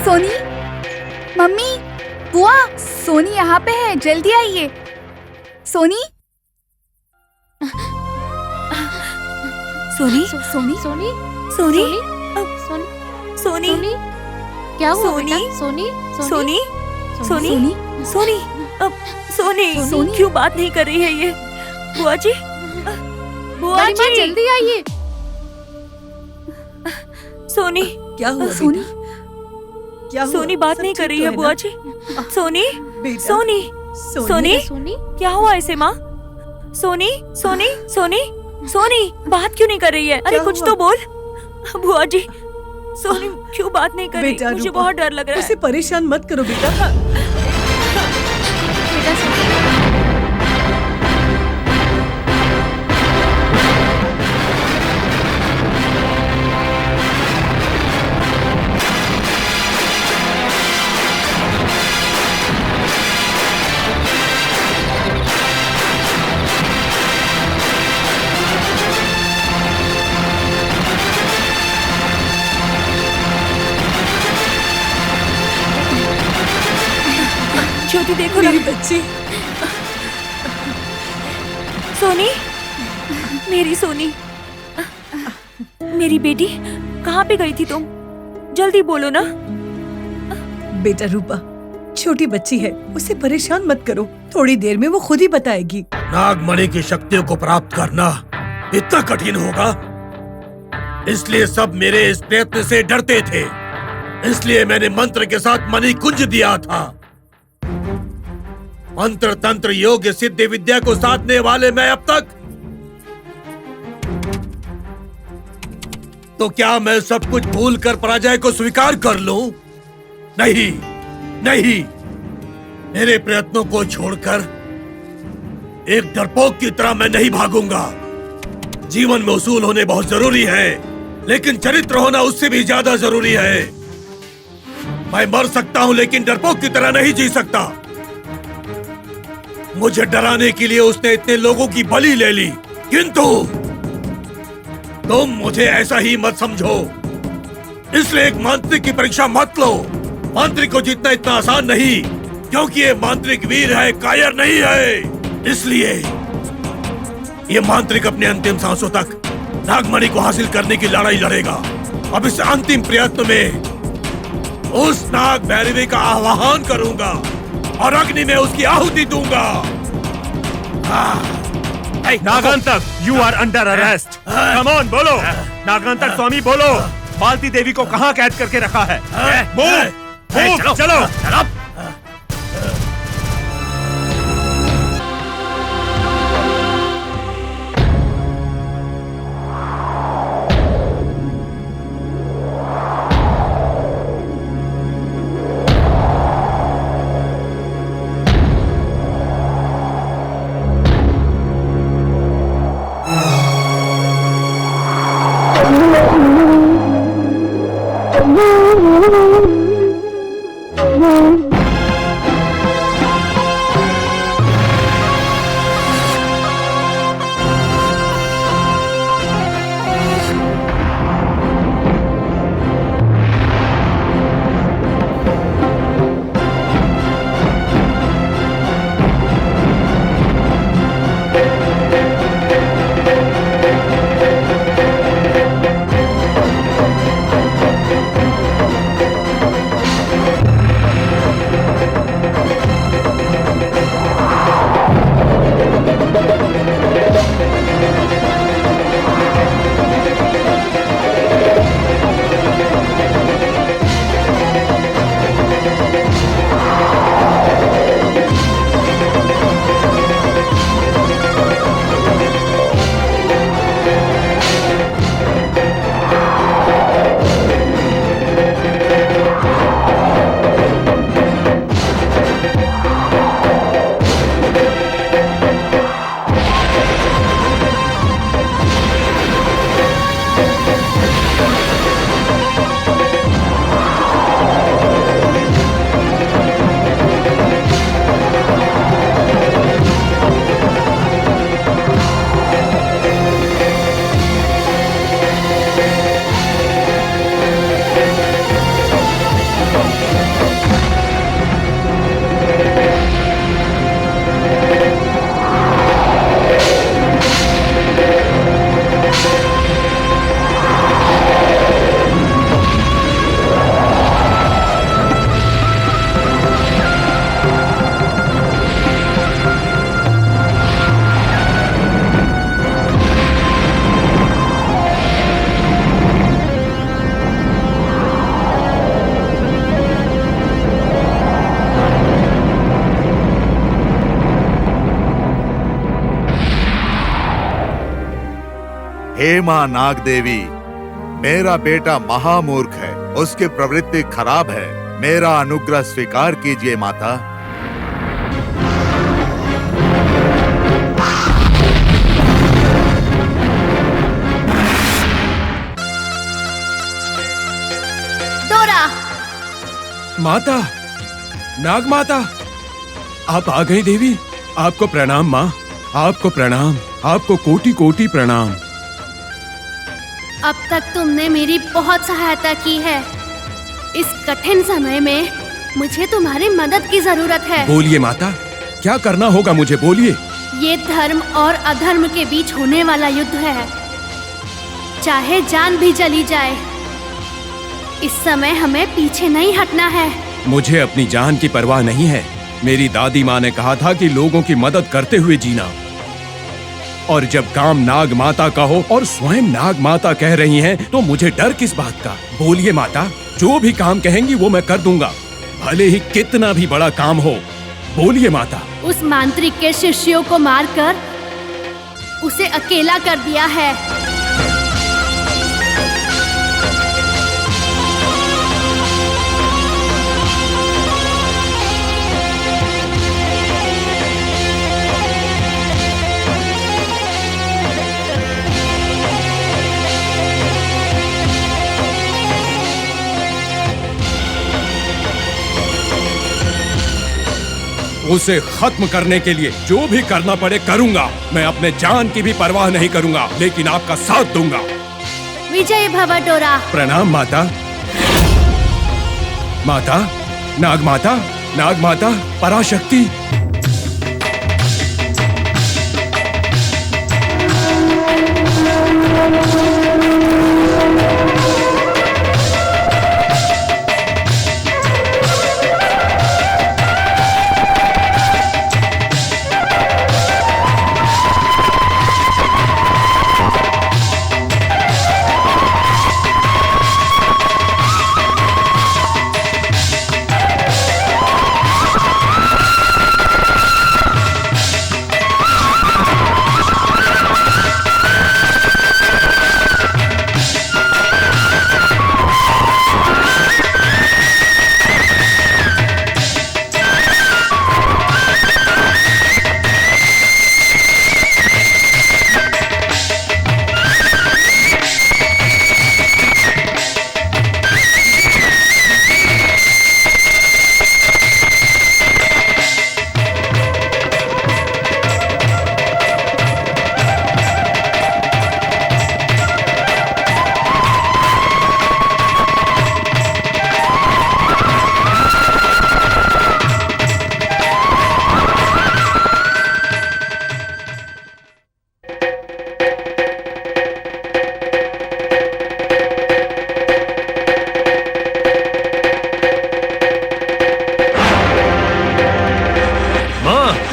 Soni, mummy, बुआ, सोनी यहाँ पे है, जल्दी आइए। सोनी, सोनी, सोनी, सोनी, सोनी, सोनी, सोनी, क्या हुआ सोनी, बेटा? सोनी, सोनी, सोनी, सोनी, सोनी, सोनी, सोनी, क्यों बात नहीं कर रही है ये? बुआ जी, बुआ बड़ी माँ, जी, जल्दी आइए। सोनी, क्या हुआ सोनी, बेटा? क्या हुआ? सोनी बात सब नहीं ठीक कर रही तो है ना? बुआ जी। सोनी, बेटा, सोनी, सोनी, सोनी, क्या हुआ इसे माँ? सोनी, सोनी, सोनी, सोनी, बात क्यों नहीं कर रही है? अरे क्या कुछ हुआ? तो बोल। बुआ जी, सोनी क्यों बात नहीं कर रही? बेटा, मुझे रूपा, बहुत डर लग रहा उसे है। परेशान मत करो बेटा। बेटा सोनी। ज्योति देखो ना, मेरी बच्ची, सोनी, मेरी सोनी, मेरी बेटी, कहाँ पे गई थी तुम? जल्दी बोलो ना। बेटा रूपा छोटी बच्ची है, उसे परेशान मत करो, थोड़ी देर में वो खुद ही बताएगी। नागमणि की शक्तियों को प्राप्त करना इतना कठिन होगा, इसलिए सब मेरे इस प्रयत्न से डरते थे। इसलिए मैंने मंत्र के साथ मणि कुंज दिया था। मंत्र तंत्र योग सिद्धि विद्या को साधने वाले मैं अब तक, तो क्या मैं सब कुछ भूल कर पराजय को स्वीकार कर लूं? नहीं, नहीं, मेरे प्रयत्नों को छोड़कर एक डरपोक की तरह मैं नहीं भागूंगा। जीवन में उसूल होने बहुत जरूरी है, लेकिन चरित्र होना उससे भी ज्यादा जरूरी है। मैं मर सकता हूं, लेकिन डरपोक की तरह नहीं जी सकता। मुझे डराने के लिए उसने इतने लोगों की बलि ले ली, किंतु तुम मुझे ऐसा ही मत समझो। इसलिए एक मांत्रिक की परीक्षा मत लो। मांत्रिक को जीतना इतना आसान नहीं, क्योंकि ये मांत्रिक वीर है, कायर नहीं है। इसलिए ये मांत्रिक अपने अंतिम सांसों तक नागमणि को हासिल करने की लड़ाई लड़ेगा। अब इस अंतिम प्रयत्न में उस नाग भैरवी का आह्वान करूंगा और अग्नि में उसकी आहुति दूंगा। Nagantak, you are under arrest. Come on, बोलो। नागांतक स्वामी, बोलो। मालती देवी को कहाँ कैद करके रखा है? मूव, चलो। Oh, हे माँ नाग देवी, मेरा बेटा महामूर्ख है, उसकी प्रवृत्ति खराब है, मेरा अनुग्रह स्वीकार कीजिए माता। डोरा, माता, नाग माता, आप आ गई देवी। आपको प्रणाम माँ, आपको प्रणाम, आपको कोटि कोटि प्रणाम। अब तक तुमने मेरी बहुत सहायता की है। इस कठिन समय में मुझे तुम्हारी मदद की जरूरत है। बोलिए माता, क्या करना होगा मुझे बोलिए। ये धर्म और अधर्म के बीच होने वाला युद्ध है, चाहे जान भी चली जाए। इस समय हमें पीछे नहीं हटना है। मुझे अपनी जान की परवाह नहीं है। मेरी दादी माँ ने कहा था कि लोगों की मदद करते हुए जीना। और जब काम नाग माता का हो और स्वयं नाग माता कह रही हैं, तो मुझे डर किस बात का। बोलिए माता, जो भी काम कहेंगी वो मैं कर दूंगा, भले ही कितना भी बड़ा काम हो। बोलिए माता। उस मांत्रिक के शिष्यों को मारकर उसे अकेला कर दिया है। उसे खत्म करने के लिए जो भी करना पड़े करूंगा। मैं अपने जान की भी परवाह नहीं करूंगा, लेकिन आपका साथ दूंगा। विजय भव डोरा। प्रणाम माता। माता, नाग माता, नाग माता, पराशक्ति।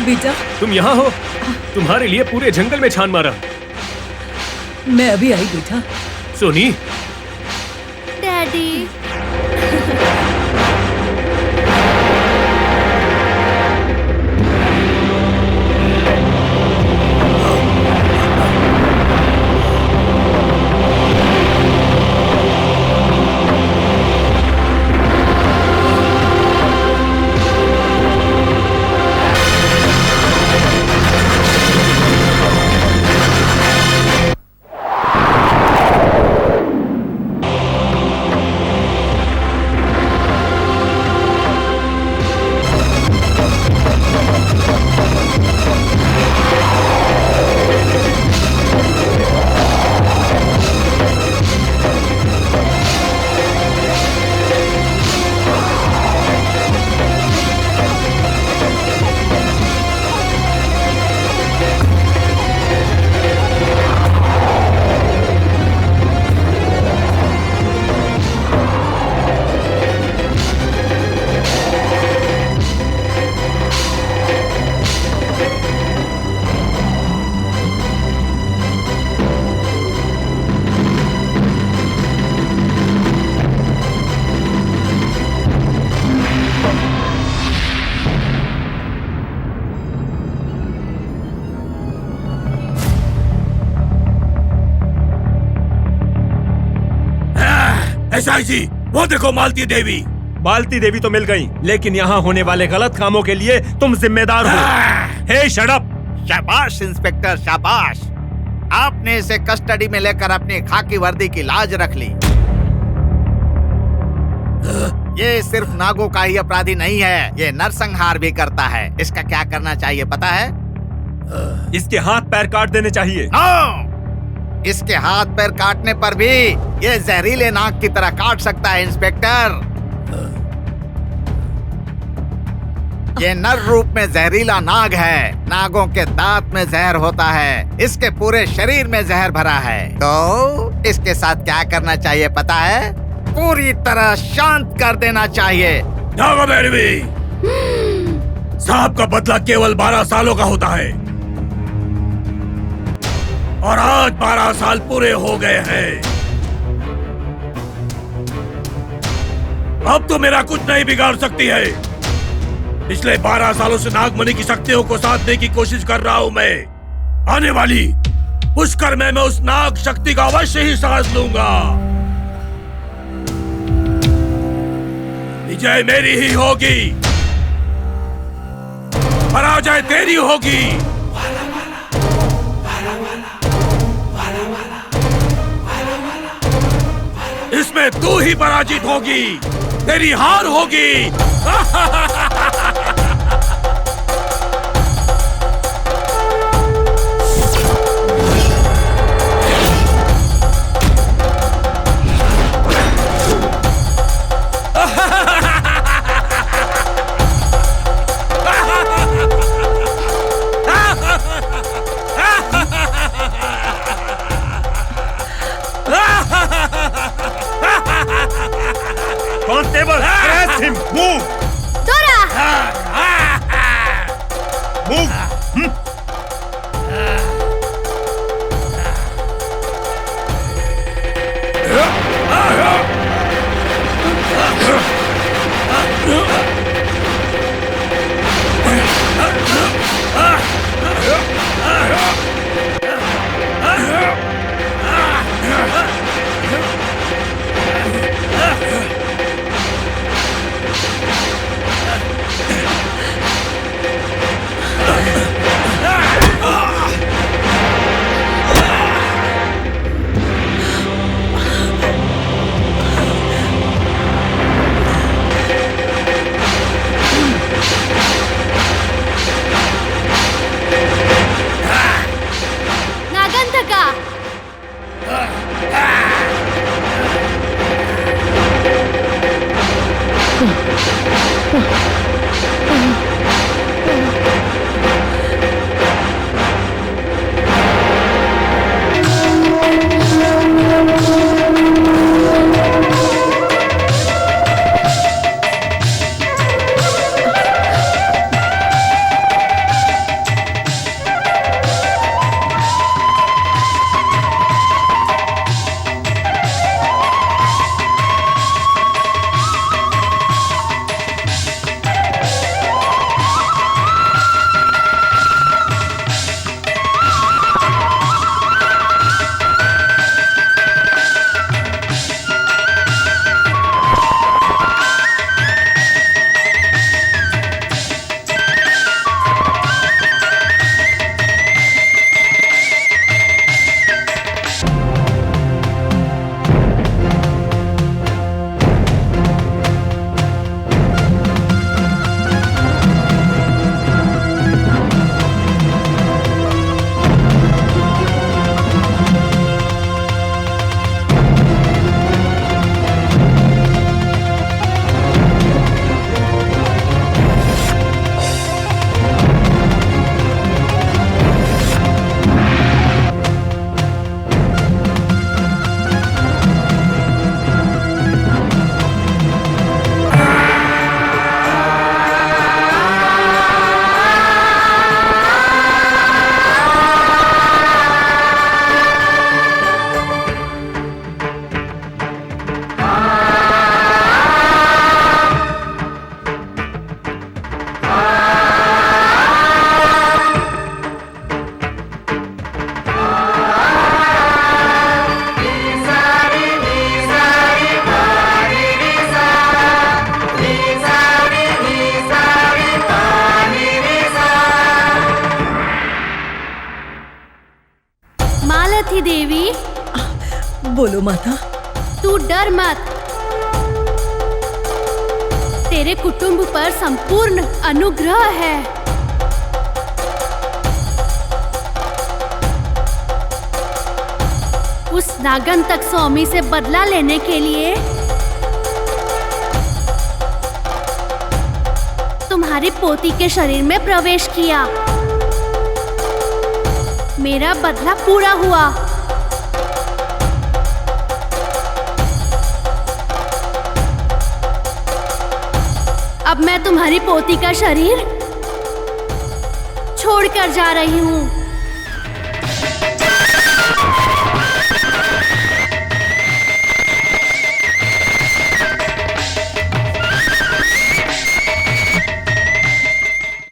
बेटा, तुम यहाँ हो? तुम्हारे लिए पूरे जंगल में छान मारा। मैं अभी आई बेटा। सोनी, डैडी। एसआईजी, वो देखो मालती देवी। मालती देवी तो मिल गई, लेकिन यहाँ होने वाले गलत कामों के लिए तुम जिम्मेदार हो। हे शट अप। शाबाश इंस्पेक्टर, शाबाश। आपने इसे कस्टडी में लेकर अपनी खाकी वर्दी की लाज रख ली। ये सिर्फ नागों का ही अपराधी नहीं है, ये नरसंहार भी करता है। इसका क्या करना चाहिए पता है? इसके हाथ पैर काट देने चाहिए। नो! इसके हाथ पैर काटने पर भी ये जहरीले नाग की तरह काट सकता है इंस्पेक्टर। ये नर रूप में जहरीला नाग है। नागों के दांत में जहर होता है, इसके पूरे शरीर में जहर भरा है। तो इसके साथ क्या करना चाहिए पता है? पूरी तरह शांत कर देना चाहिए। नागा भैरवी, साहब का बदला केवल 12 सालों का होता है और आज 12 साल पूरे हो गए हैं। अब तो मेरा कुछ नहीं बिगाड़ सकती है। पिछले 12 सालों से नागमणि की शक्तियों को साधने की कोशिश कर रहा हूं मैं। आने वाली पुष्कर में मैं उस नाग शक्ति का अवश्य ही साथ लूंगा। विजय मेरी ही होगी, पराजय तेरी होगी। इसमें तू ही पराजित होगी, तेरी हार होगी। Constable, arrest him! Move! दोरा! Move! नागंतका! बोलो माता। तू डर मत। तेरे कुटुंब पर संपूर्ण अनुग्रह है। उस नागंतक स्वामी से बदला लेने के लिए तुम्हारी पोती के शरीर में प्रवेश किया। मेरा बदला पूरा हुआ। अब मैं तुम्हारी पोती का शरीर छोड़कर जा रही हूँ।